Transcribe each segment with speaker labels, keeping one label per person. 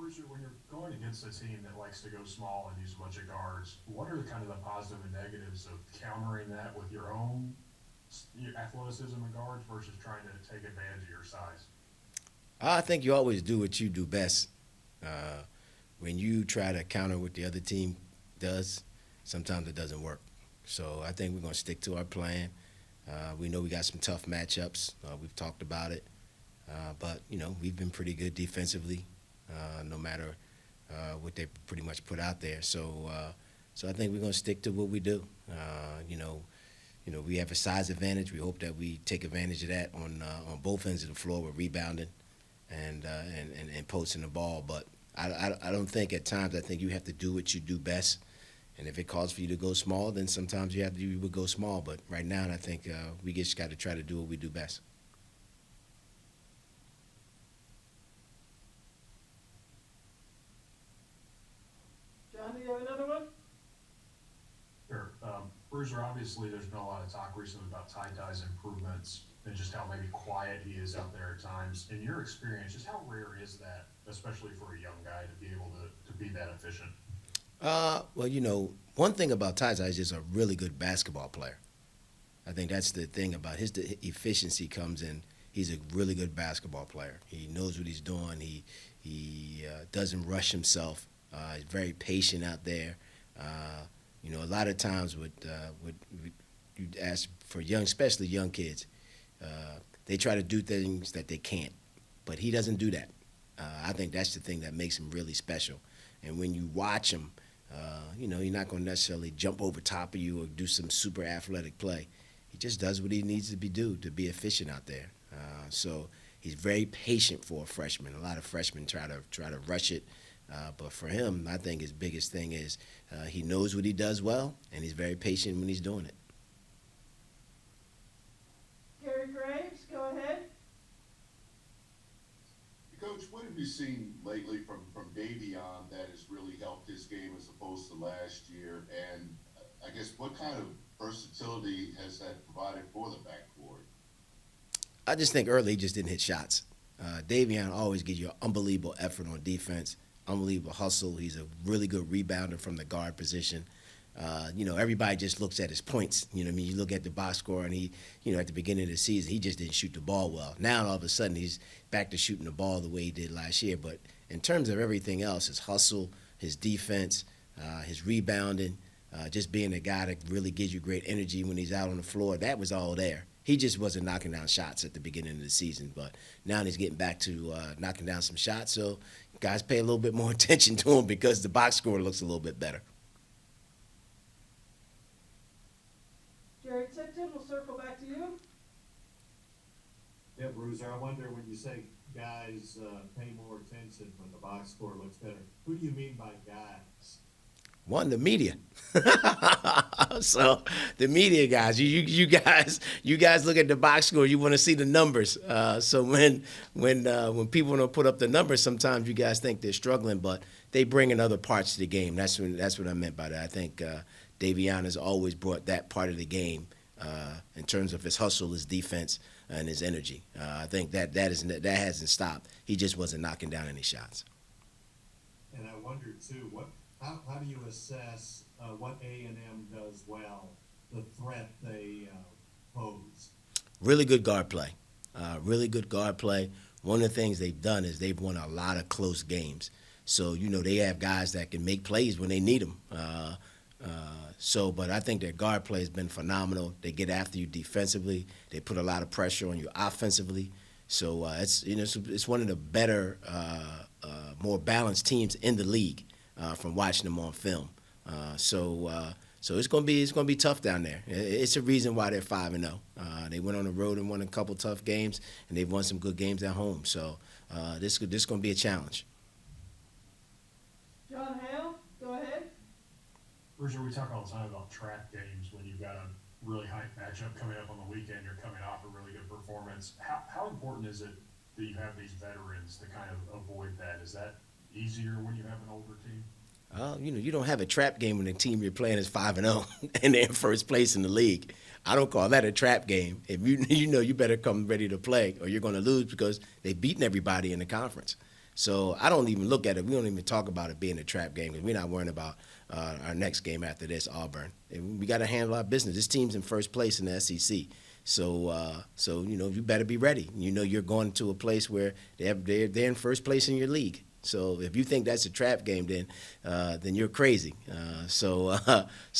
Speaker 1: Bruiser, when you're going against a team that likes to go small and use a bunch of guards, what are the kind of the positive and negatives of countering that with your own your athleticism and guards versus trying to take advantage of your size?
Speaker 2: I think you always do what you do best. Uh, when you try to counter what the other team does, sometimes it doesn't work. So I think we're going to stick to our plan. We know we got some tough matchups. We've talked about it. But, we've been pretty good defensively, no matter what they pretty much put out there. So I think we're going to stick to what we do. We have a size advantage. We hope that we take advantage of that on both ends of the floor with rebounding and posting the ball. But I don't think at times I think you have to do what you do best. And if it calls for you to go small, then sometimes you would go small. But right now, I think we just got to try to do what we do best.
Speaker 3: John, do you have another one?
Speaker 1: Sure. Bruiser, obviously, there's been a lot of talk recently about Ty Ty's improvements and just how maybe quiet he is out there at times. In your experience, just how rare is that, especially for a young guy, to be able to be that efficient?
Speaker 2: Well, one thing about Ty is just a really good basketball player. I think that's the thing about his efficiency comes in. He's a really good basketball player. He knows what he's doing. He doesn't rush himself. He's very patient out there. A lot of times with you ask for young, especially young kids, they try to do things that they can't, but he doesn't do that. I think that's the thing that makes him really special. And when you watch him, you're not going to necessarily jump over top of you or do some super athletic play. He just does what he needs to do to be efficient out there. So he's very patient for a freshman. A lot of freshmen try to rush it, but for him, I think his biggest thing is he knows what he does well, and he's very patient when he's doing it.
Speaker 3: Gary Graves, go ahead.
Speaker 4: Coach, what have you seen lately from Davion that has really helped his game as opposed to last year? And I guess what kind of versatility has that provided for the backcourt?
Speaker 2: I just think early he just didn't hit shots. Davion always gives you an unbelievable effort on defense, unbelievable hustle. He's a really good rebounder from the guard position. Everybody just looks at his points. You know what I mean? You look at the box score, and he, at the beginning of the season, he just didn't shoot the ball well. Now, all of a sudden, he's back to shooting the ball the way he did last year. But in terms of everything else, his hustle, his defense, his rebounding, just being a guy that really gives you great energy when he's out on the floor, that was all there. He just wasn't knocking down shots at the beginning of the season, but now he's getting back to knocking down some shots. So guys pay a little bit more attention to him because the box score looks a little bit better.
Speaker 3: Jerry Tipton, we'll circle back to you.
Speaker 5: Yeah, Bruiser, I wonder when you say guys pay more attention when the box score looks better, who do you mean by guys?
Speaker 2: One, the media. So the media guys, you guys look at the box score, you want to see the numbers. So when people don't put up the numbers, sometimes you guys think they're struggling, but they bring in other parts to the game. That's what I meant by that. I think Davion has always brought that part of the game in terms of his hustle, his defense, and his energy. I think that hasn't stopped. He just wasn't knocking down any shots.
Speaker 5: And I wonder too, how do you assess what A&M does well, the threat they pose?
Speaker 2: Really good guard play. Really good guard play. One of the things they've done is they've won a lot of close games. So, they have guys that can make plays when they need them. But I think their guard play has been phenomenal. They get after you defensively. They put a lot of pressure on you offensively. So it's one of the better, more balanced teams in the league from watching them on film. So it's gonna be tough down there. It's a reason why they're 5-0. They went on the road and won a couple tough games, and they've won some good games at home. So this gonna be a challenge.
Speaker 3: John Hale, go ahead.
Speaker 1: Bruiser, we talk all the time about trap games when you've got a really high matchup coming up on the weekend. You're coming off a really good performance. How important is it that you have these veterans to kind of avoid that? Is that easier when you have an older team?
Speaker 2: You don't have a trap game when the team you're playing is 5-0 and they're in first place in the league. I don't call that a trap game. If you better come ready to play, or you're going to lose because they've beaten everybody in the conference. So I don't even look at it. We don't even talk about it being a trap game because we're not worrying about our next game after this, Auburn. And we got to handle our business. This team's in first place in the SEC. So you better be ready. You know you're going to a place where they're in first place in your league. So if you think that's a trap game, then you're crazy. So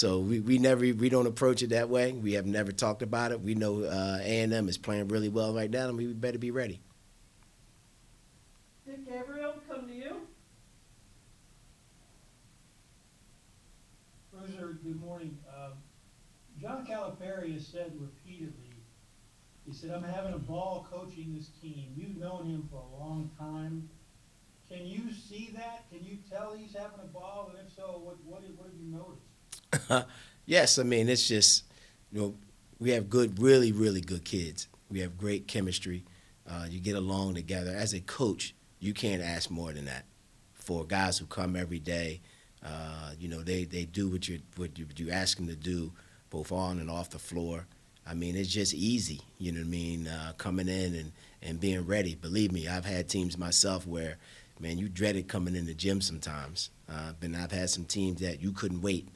Speaker 2: we don't approach it that way. We have never talked about it. We know A&M is playing really well right now, and we better be ready.
Speaker 3: Dick Gabriel, come to you.
Speaker 6: Bruiser, good morning. John Calipari has said repeatedly, he said, I'm having a ball coaching this team. You've known him for a long time. Can you see that? Can you tell he's having a ball? And if so, what have you noticed?
Speaker 2: Yes, I mean, it's just, we have really, really good kids. We have great chemistry. You get along together. As a coach, you can't ask more than that. For guys who come every day, they do what you ask them to do, both on and off the floor. I mean, it's just easy, you know what I mean, coming in and being ready. Believe me, I've had teams myself where, man, you dreaded coming in the gym sometimes. But I've had some teams that you couldn't wait.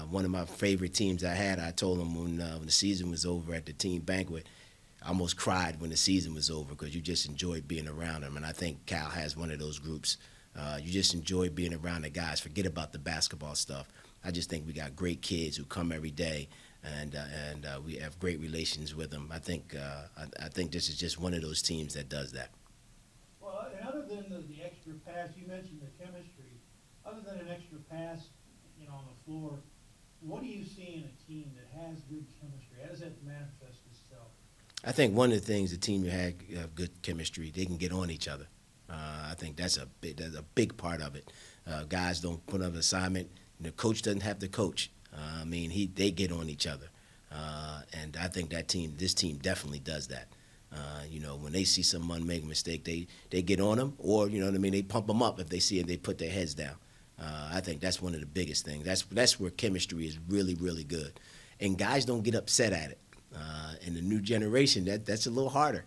Speaker 2: One of my favorite teams I told them when the season was over at the team banquet, I almost cried when the season was over because you just enjoyed being around them. And I think Cal has one of those groups. You just enjoy being around the guys. Forget about the basketball stuff. I just think we got great kids who come every day, and we have great relations with them. I think this is just one of those teams that does that.
Speaker 6: Well, and other than the extra pass, you mentioned the chemistry. Other than an extra pass, on the floor, what do you see in a team that has good chemistry? How does that manifest itself?
Speaker 2: I think one of the things the team had good chemistry. They can get on each other. I think that's a big part of it. Guys don't put up an assignment. The coach doesn't have to coach. They get on each other, and I think this team definitely does that. When they see someone make a mistake, they get on them, or they pump them up if they see it. They put their heads down. I think that's one of the biggest things. That's where chemistry is really, really good, and guys don't get upset at it. In the new generation, that's a little harder,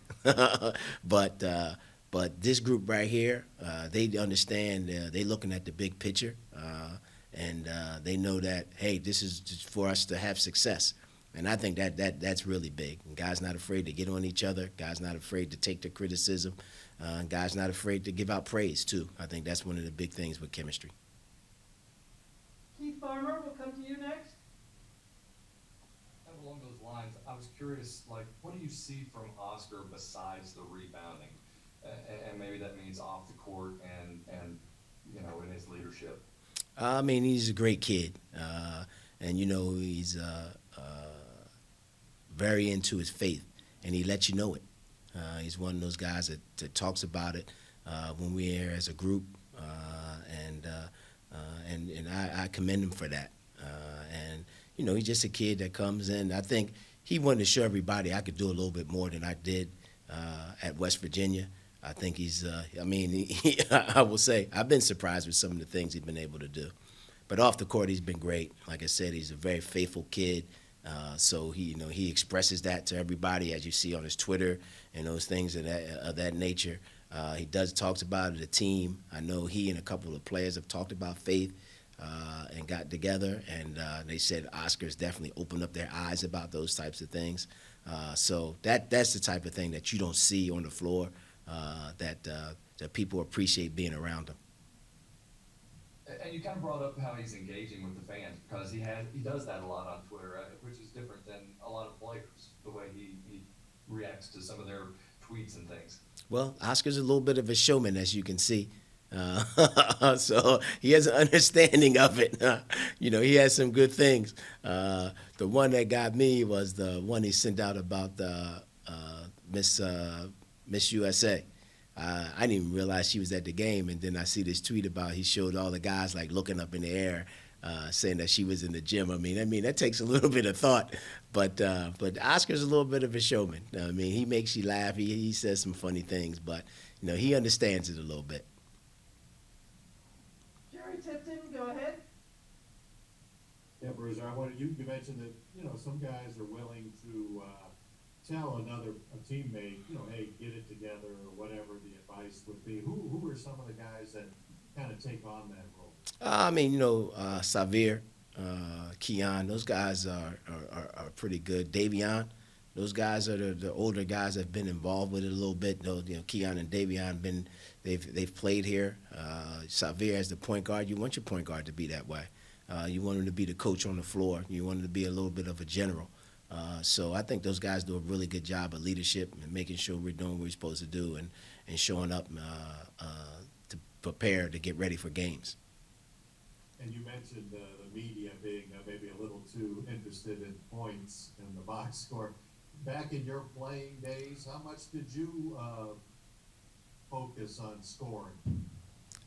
Speaker 2: But this group right here, they understand. They're looking at the big picture, and they know that, hey, this is just for us to have success. And I think that's really big. And guys not afraid to get on each other. Guys not afraid to take the criticism. Guys not afraid to give out praise too. I think that's one of the big things with chemistry.
Speaker 3: Keith Farmer, we'll come to you next.
Speaker 7: Kind of along those lines, I was curious, what do you see from Oscar besides the rebounding? And maybe that means off the court and in his leadership.
Speaker 2: He's a great kid, and he's very into his faith, and he lets you know it. He's one of those guys that talks about it when we're here as a group, and I commend him for that. And he's just a kid that comes in. I think he wanted to show everybody I could do a little bit more than I did at West Virginia. I think I will say, I've been surprised with some of the things he's been able to do. But off the court, he's been great. Like I said, he's a very faithful kid. So he expresses that to everybody, as you see on his Twitter and those things of that nature. He talks about it, the team. I know he and a couple of players have talked about faith and got together, and they said Oscar's definitely opened up their eyes about those types of things. So that's the type of thing that you don't see on the floor. That people appreciate being around him.
Speaker 7: And you kind of brought up how he's engaging with the fans because he does that a lot on Twitter, which is different than a lot of players, the way he reacts to some of their tweets and things.
Speaker 2: Well, Oscar's a little bit of a showman, as you can see. So he has an understanding of it. He has some good things. The one that got me was the one he sent out about Miss USA. I didn't even realize she was at the game, and then I see this tweet about he showed all the guys looking up in the air, saying that she was in the gym. That takes a little bit of thought, but Oscar's a little bit of a showman. He makes you laugh. He says some funny things, but he understands it a little bit.
Speaker 3: Jerry Tipton, go ahead.
Speaker 5: Yeah, Bruiser, you mentioned that some guys are willing to tell a teammate, hey, get it together or whatever the advice would be? Who are some of the guys that kind of take on that role?
Speaker 2: I mean, Sahvir, Keon, those guys are pretty good. Davion, those guys are the older guys that have been involved with it a little bit. Keon and Davion they've played here. Sahvir as the point guard, you want your point guard to be that way. You want him to be the coach on the floor. You want him to be a little bit of a general. So I think those guys do a really good job of leadership and making sure we're doing what we're supposed to do and showing up to prepare to get ready for games.
Speaker 5: And you mentioned the media being maybe a little too interested in points and the box score. Back in your playing days, how much did you focus on scoring?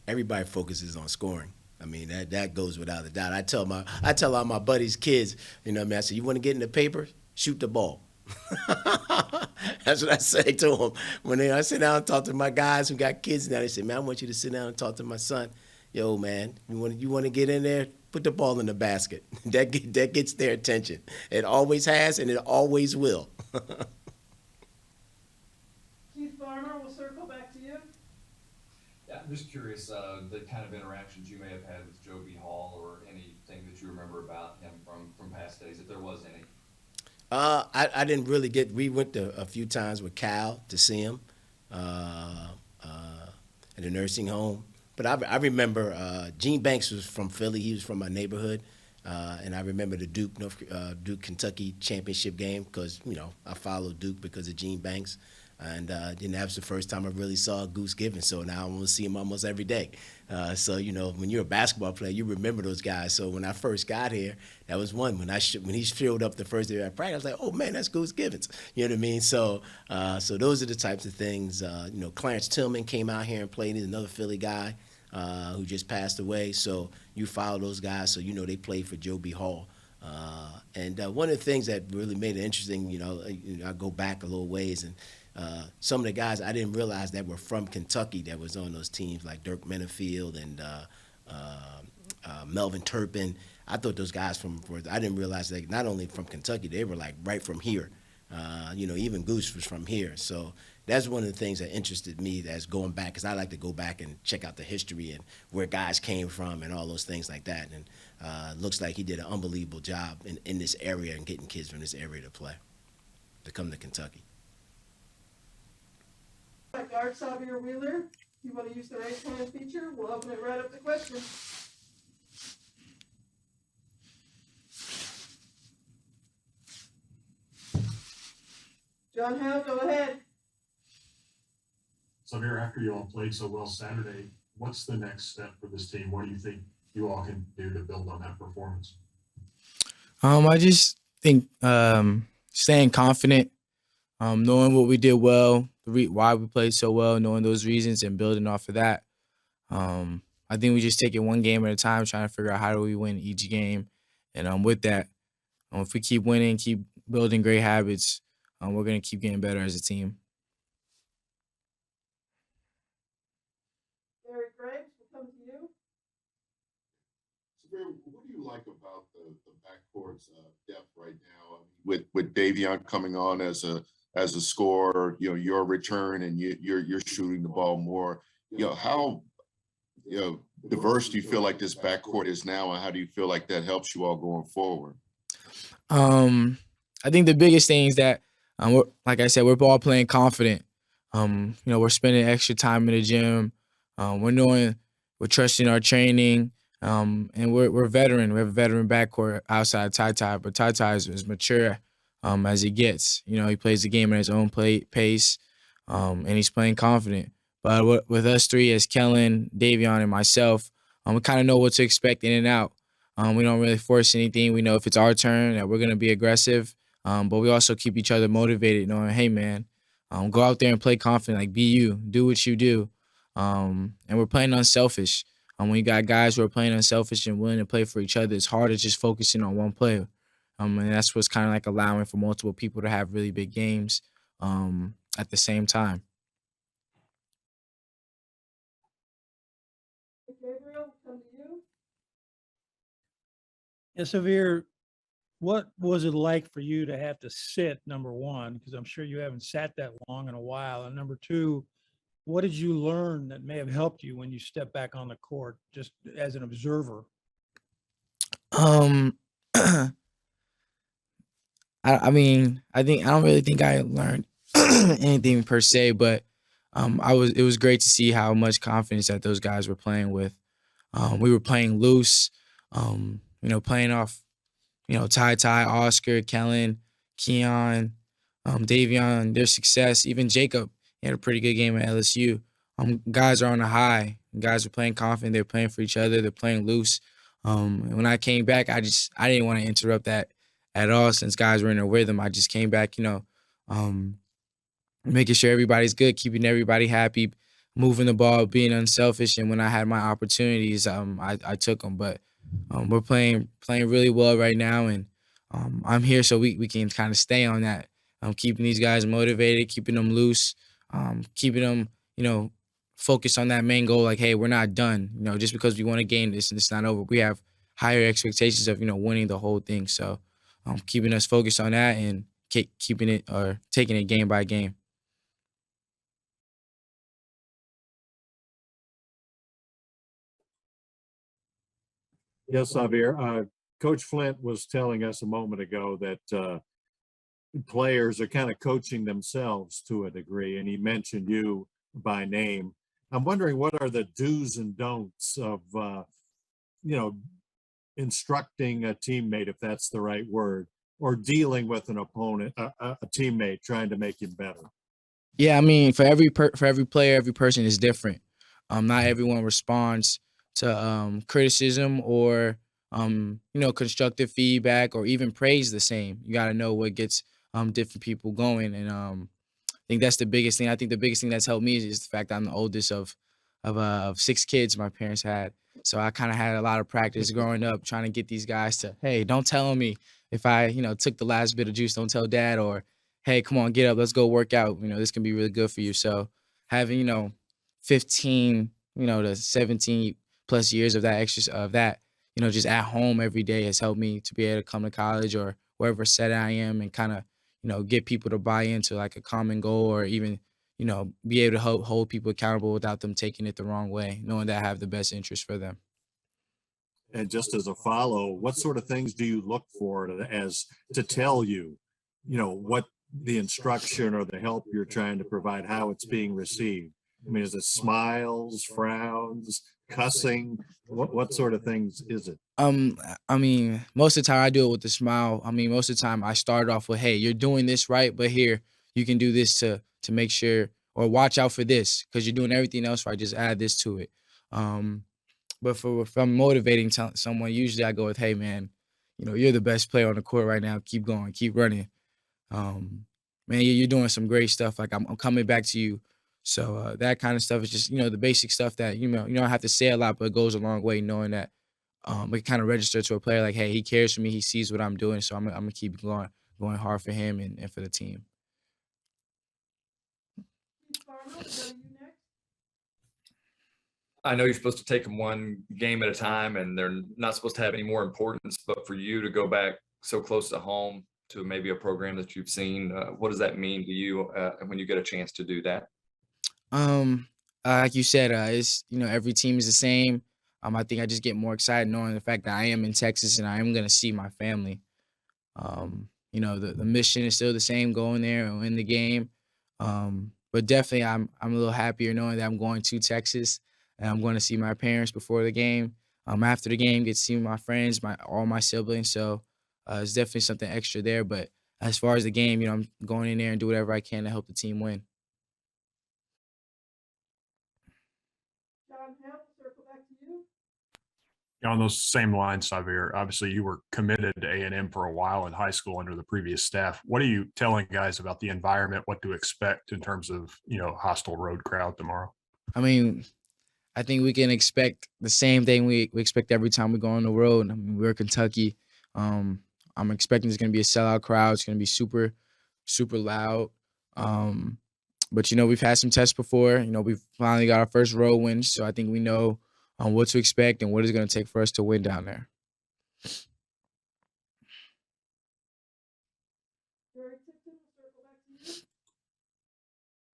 Speaker 2: Everybody focuses on scoring. I mean, that goes without a doubt. I tell all my buddies' kids, I say, you want to get in the paper? Shoot the ball. That's what I say to them. When I sit down and talk to my guys who got kids now, they say, man, I want you to sit down and talk to my son. Yo, man, you want to get in there? Put the ball in the basket. That gets their attention. It always has, and it always will.
Speaker 3: Keith Farmer, we'll circle back to you.
Speaker 7: Yeah, I'm just curious, the kind of interactions you may have had with Joe B. Hall or anything that you remember about him from past days, if there was any.
Speaker 2: I didn't really we went to a few times with Cal to see him at the nursing home. But I remember Gene Banks was from Philly. He was from my neighborhood. And I remember the Duke Kentucky championship game because, I followed Duke because of Gene Banks. And that was the first time I really saw Goose Gibbons. So now I want to see him almost every day. So, when you're a basketball player, you remember those guys. So when I first got here, that was one. When he showed up the first day at practice, I was like, oh, man, that's Goose Gibbons. You know what I mean? So those are the types of things. Clarence Tillman came out here and played. He's another Philly guy who just passed away. So you follow those guys. So, they played for Joe B. Hall. And one of the things that really made it interesting, I go back a little ways and some of the guys I didn't realize that were from Kentucky that was on those teams like Dirk Mennefield and Melvin Turpin. I thought those guys I didn't realize that not only from Kentucky, they were like right from here. Even Goose was from here. So that's one of the things that interested me that's going back because I like to go back and check out the history and where guys came from and all those things like that. And looks like he did an unbelievable job in this area and getting kids from this area to come to Kentucky.
Speaker 3: Guard Sahvir Wheeler, you want to use the raise hand feature? We'll open it right up to questions. John Howe, go ahead.
Speaker 1: Sahvir, after you all played so well Saturday, what's the next step for this team? What do you think you all can do to build on that performance?
Speaker 8: I just think staying confident, knowing what we did well, why we played so well, knowing those reasons and building off of that. I think we just take it one game at a time, trying to figure out how do we win each game. And with that, if we keep winning, keep building great habits, we're going to keep getting better as a team.
Speaker 3: Eric Graves, we'll come to you.
Speaker 4: Sahvir, what do you like about the backcourt's depth right now? I mean, with Davion coming on as a scorer, your return and you're shooting the ball more. How diverse do you feel like this backcourt is now, and how do you feel like that helps you all going forward?
Speaker 8: I think the biggest thing is that, like I said, we're all playing confident. We're spending extra time in the gym. We're trusting our training. And we're veteran. We have a veteran backcourt outside Ty, but Ty is as mature as he gets. He plays the game at his own pace, and he's playing confident. But with us three, as Kellen, Davion, and myself, we kind of know what to expect in and out. We don't really force anything. We know if it's our turn that we're going to be aggressive, but we also keep each other motivated, knowing, hey, man, go out there and play confident, like be you, do what you do. And we're playing unselfish. When you got guys who are playing unselfish and willing to play for each other, it's harder just focusing on one player. And that's what's kind of like allowing for multiple people to have really big games at the same time.
Speaker 3: Gabriel, come to you.
Speaker 6: Yeah, Sahvir, what was it like for you to have to sit, number one, because I'm sure you haven't sat that long in a while, and number two, what did you learn that may have helped you when you step back on the court, just as an observer?
Speaker 8: Um, I mean, I don't really think I learned anything per se, but it was great to see how much confidence that those guys were playing with. We were playing loose, playing off, Ty, Oscar, Kellen, Keon, Davion, their success, even Jacob, he had a pretty good game at LSU. Guys are on a high. Guys are playing confident. They're playing for each other. They're playing loose. And when I came back, I didn't want to interrupt that at all since guys were in a rhythm. I just came back, um, making sure everybody's good, keeping everybody happy, moving the ball, being unselfish. And when I had my opportunities, I took them. But we're playing really well right now, and I'm here so we can kind of stay on that. Keeping these guys motivated, keeping them loose, keeping them focused on that main goal. Like, hey, we're not done. Just because we won a game, it's not over. We have higher expectations of winning the whole thing. So keeping us focused on that and keeping it or taking it game by game.
Speaker 5: Yes, Sahvir. Coach Flint was telling us a moment ago that players are kind of coaching themselves to a degree, and he mentioned you by name. I'm wondering what are the do's and don'ts of, you know, instructing a teammate, if that's the right word, or dealing with an opponent, a teammate trying to make him better.
Speaker 8: Yeah, I mean, for every player, every person is different. Not everyone responds to criticism or constructive feedback or even praise the same. You got to know what gets different people going, and I think that's the biggest thing. I think the biggest thing that's helped me is the fact that I'm the oldest of 6 kids my parents had. So I kind of had a lot of practice growing up trying to get these guys to, hey, don't tell me if I, took the last bit of juice, don't tell dad, or hey, come on, get up, let's go work out. This can be really good for you. So having, 15, to 17 plus years of that, just at home every day has helped me to be able to come to college or wherever set I am and kind of, get people to buy into like a common goal or even, be able to hold people accountable without them taking it the wrong way, knowing that I have the best interest for them.
Speaker 5: And just as a follow, what sort of things do you look for as to tell you, what the instruction or the help you're trying to provide, how it's being received? I mean, is it smiles, frowns, cussing? What sort of things is it?
Speaker 8: I mean, most of the time I do it with a smile. I mean, most of the time I start off with, "Hey, you're doing this right, but here you can do this to make sure, or watch out for this because you're doing everything else right. Just add this to it." Um, but if I'm motivating someone, usually I go with, "Hey, man, you're the best player on the court right now. Keep going, keep running. Um, man, you're doing some great stuff. Like I'm coming back to you." So that kind of stuff is just the basic stuff that you don't have to say a lot, but it goes a long way knowing that it kind of register to a player like, hey, he cares for me, he sees what I'm doing, so I'm gonna keep going hard for him and for the team.
Speaker 3: Keith Farmer, we'll go to you next.
Speaker 7: I know you're supposed to take them one game at a time and they're not supposed to have any more importance, but for you to go back so close to home to maybe a program that you've seen, what does that mean to you when you get a chance to do that?
Speaker 8: Um, like you said, it's every team is the same. I think I just get more excited knowing the fact that I am in Texas and I am gonna see my family. The mission is still the same, going there and win the game. But definitely I'm a little happier knowing that I'm going to Texas and I'm going to see my parents before the game. After the game, get to see my friends, all my siblings. So it's definitely something extra there. But as far as the game, I'm going in there and do whatever I can to help the team win.
Speaker 3: John Hemp, circle back to you.
Speaker 1: On those same lines, Sahvir, obviously you were committed to A&M for a while in high school under the previous staff. What are you telling guys about the environment, what to expect in terms of, hostile road crowd tomorrow?
Speaker 8: I mean, I think we can expect the same thing we expect every time we go on the road. I mean, we're Kentucky. Um, I'm expecting there's going to be a sellout crowd. It's going to be super, super loud. Um, but we've had some tests before. We've finally got our first road win, so I think we know what to expect and what it's going to take for us to win down there.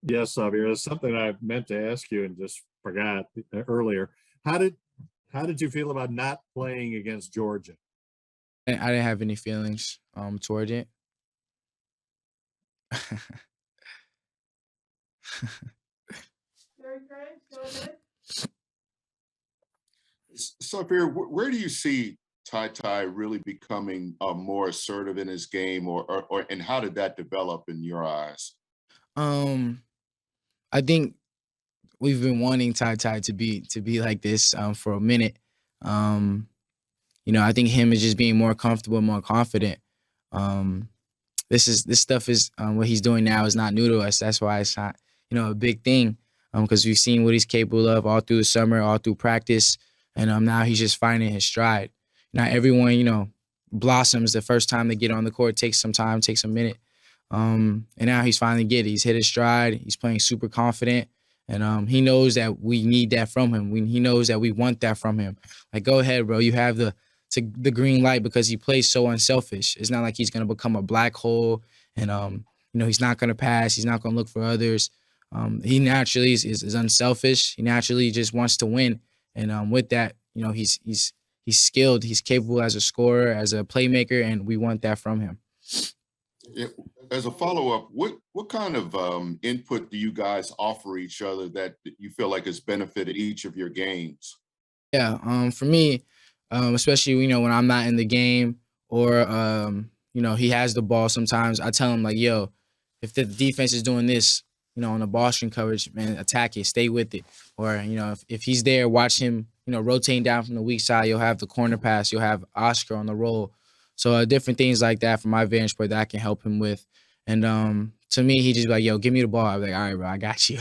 Speaker 5: Yes, Sahvir, there's something I meant to ask you and just forgot earlier. How did how did you feel about not playing against Georgia?
Speaker 8: I didn't have any feelings toward it.
Speaker 3: Gary Craig, go ahead.
Speaker 4: Sahvir, where do you see Ty Ty really becoming more assertive in his game, or and how did that develop in your eyes?
Speaker 8: um, I think we've been wanting Ty Ty to be like this for a minute. Um, I think him is just being more comfortable, more confident. Um, this stuff is what he's doing now is not new to us. That's why it's not a big thing because we've seen what he's capable of all through the summer, all through practice, and now he's just finding his stride. Not everyone blossoms the first time they get on the court. It takes some time, takes a minute, and now he's finally get it. He's hit his stride. He's playing super confident. And he knows that we need that from him. He knows that we want that from him. Like, go ahead, bro. You have the green light because he plays so unselfish. It's not like he's gonna become a black hole and he's not gonna pass, he's not gonna look for others. He naturally is unselfish. He naturally just wants to win. And with that, he's skilled, he's capable as a scorer, as a playmaker, and we want that from him.
Speaker 4: Yeah, as a follow-up, what kind of input do you guys offer each other that you feel like has benefited each of your games?
Speaker 8: Yeah, for me, especially when I'm not in the game or he has the ball sometimes, I tell him like, yo, if the defense is doing this, on the ball screen coverage, man, attack it, stay with it. Or, if he's there, watch him, rotating down from the weak side, you'll have the corner pass, you'll have Oscar on the roll. So different things like that from my vantage point that I can help him with. And to me, he just be like, yo, give me the ball. I'm like, all right, bro, I got you.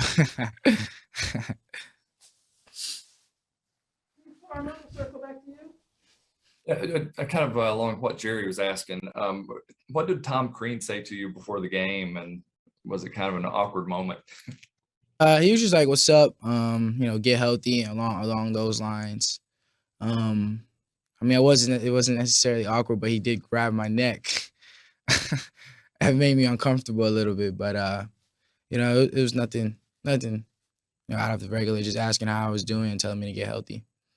Speaker 3: Farmer, we'll circle back to you.
Speaker 7: Kind of along what Jerry was asking, what did Tom Crean say to you before the game, and was it kind of an awkward moment?
Speaker 8: He was just like, "What's up? Get healthy," along those lines. Um, I mean, it wasn't necessarily awkward, but he did grab my neck. It made me uncomfortable a little bit, but it was nothing out of the regular. Just asking how I was doing and telling me to get healthy.